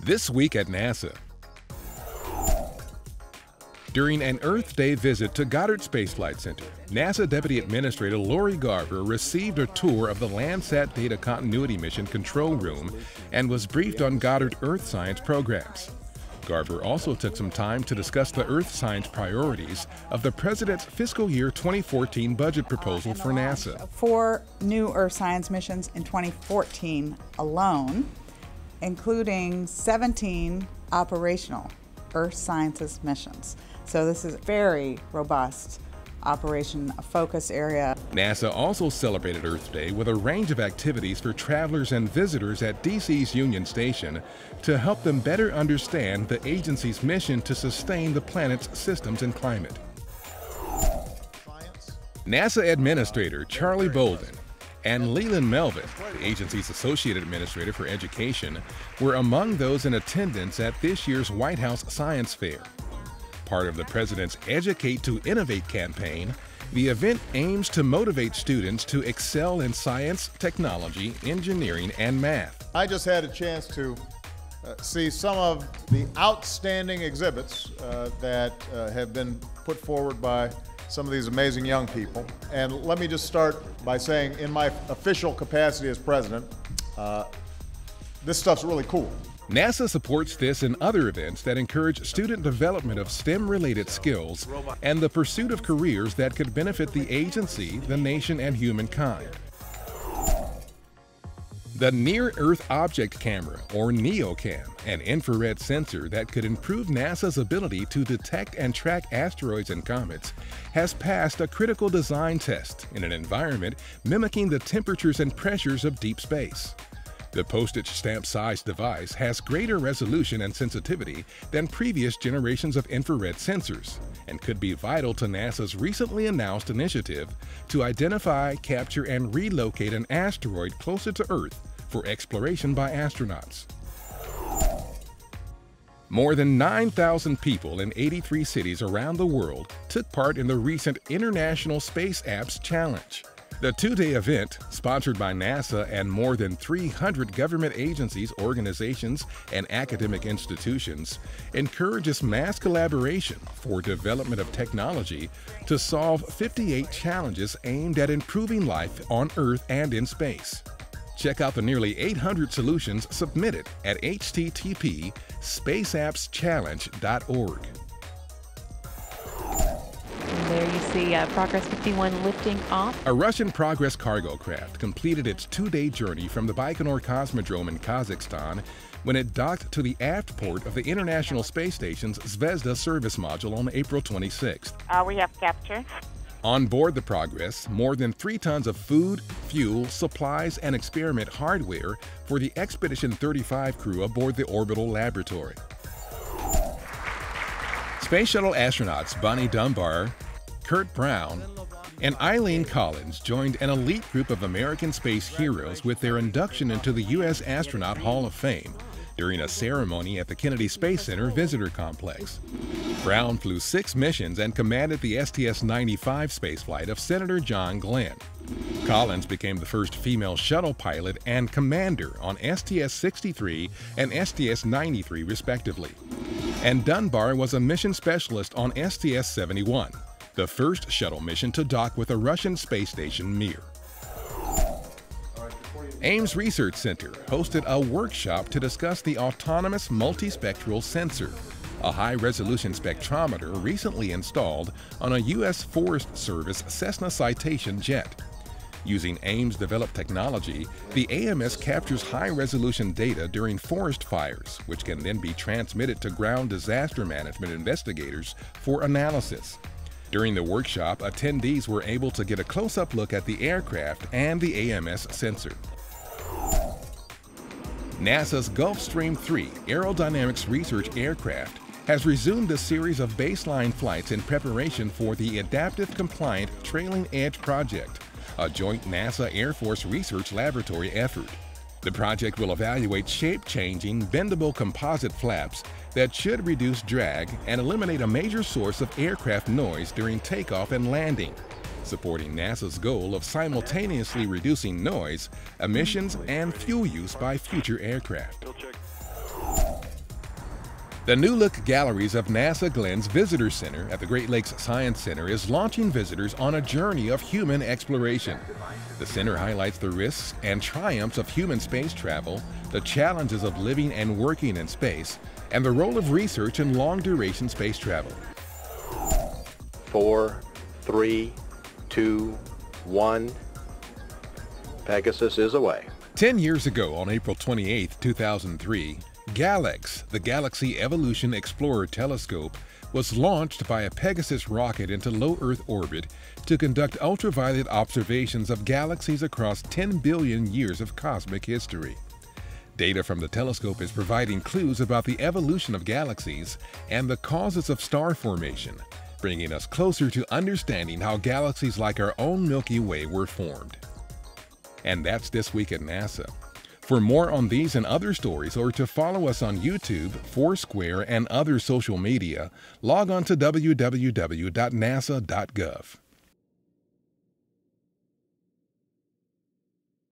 This week at NASA. During an Earth Day visit to Goddard Space Flight Center, NASA Deputy Administrator Lori Garver received a tour of the Landsat Data Continuity Mission Control Room and was briefed on Goddard Earth Science programs. Garver also took some time to discuss the Earth Science priorities of the President's fiscal year 2014 budget proposal for NASA. 4 new Earth Science missions in 2014 alone, including 17 operational Earth Sciences missions. So this is a very robust operation, a focus area. NASA also celebrated Earth Day with a range of activities for travelers and visitors at DC's Union Station to help them better understand the agency's mission to sustain the planet's systems and climate. NASA Administrator Charlie Bolden and Leland Melvin, the agency's Associate Administrator for Education, were among those in attendance at this year's White House Science Fair. Part of the President's Educate to Innovate campaign, the event aims to motivate students to excel in science, technology, engineering, and math. I just had a chance to see some of the outstanding exhibits that have been put forward by some of these amazing young people. And let me just start by saying, in my official capacity as president, this stuff's really cool. NASA supports this and other events that encourage student development of STEM-related skills and the pursuit of careers that could benefit the agency, the nation, and humankind. The Near-Earth Object Camera, or NEOCam, an infrared sensor that could improve NASA's ability to detect and track asteroids and comets, has passed a critical design test in an environment mimicking the temperatures and pressures of deep space. The postage stamp-sized device has greater resolution and sensitivity than previous generations of infrared sensors and could be vital to NASA's recently announced initiative to identify, capture, and relocate an asteroid closer to Earth for exploration by astronauts. More than 9,000 people in 83 cities around the world took part in the recent International Space Apps Challenge. The 2-day event, sponsored by NASA and more than 300 government agencies, organizations, and academic institutions, encourages mass collaboration for development of technology to solve 58 challenges aimed at improving life on Earth and in space. Check out the nearly 800 solutions submitted at http://spaceappschallenge.org. There you see Progress 51 lifting off. A Russian Progress cargo craft completed its 2-day journey from the Baikonur Cosmodrome in Kazakhstan when it docked to the aft port of the International Space Station's Zvezda service module on April 26th. We have capture. On board the Progress, more than 3 tons of food, fuel, supplies, and experiment hardware for the Expedition 35 crew aboard the orbital laboratory. Space Shuttle astronauts Bonnie Dunbar, Kurt Brown, and Eileen Collins joined an elite group of American space heroes with their induction into the U.S. Astronaut Hall of Fame during a ceremony at the Kennedy Space Center Visitor Complex. Brown flew 6 missions and commanded the STS-95 spaceflight of Senator John Glenn. Collins became the first female shuttle pilot and commander on STS-63 and STS-93 respectively. And Dunbar was a mission specialist on STS-71, the first shuttle mission to dock with a Russian space station Mir. Ames Research Center hosted a workshop to discuss the autonomous multispectral sensor, a high-resolution spectrometer recently installed on a U.S. Forest Service Cessna Citation jet. Using Ames-developed technology, the AMS captures high-resolution data during forest fires, which can then be transmitted to ground disaster management investigators for analysis. During the workshop, attendees were able to get a close-up look at the aircraft and the AMS sensor. NASA's Gulfstream 3 aerodynamics research aircraft has resumed a series of baseline flights in preparation for the Adaptive Compliant Trailing Edge project, a joint NASA Air Force research laboratory effort. The project will evaluate shape-changing, bendable composite flaps that should reduce drag and eliminate a major source of aircraft noise during takeoff and landing, supporting NASA's goal of simultaneously reducing noise, emissions, and fuel use by future aircraft. The new-look galleries of NASA Glenn's Visitor Center at the Great Lakes Science Center is launching visitors on a journey of human exploration. The center highlights the risks and triumphs of human space travel, the challenges of living and working in space, and the role of research in long-duration space travel. 4, 3, 2, 1. Pegasus is away. 10 years ago, on April 28, 2003, GALEX, the Galaxy Evolution Explorer Telescope, was launched by a Pegasus rocket into low Earth orbit to conduct ultraviolet observations of galaxies across 10 billion years of cosmic history. Data from the telescope is providing clues about the evolution of galaxies and the causes of star formation, bringing us closer to understanding how galaxies like our own Milky Way were formed. And that's This Week at NASA. For more on these and other stories, or to follow us on YouTube, Foursquare, and other social media, log on to www.nasa.gov.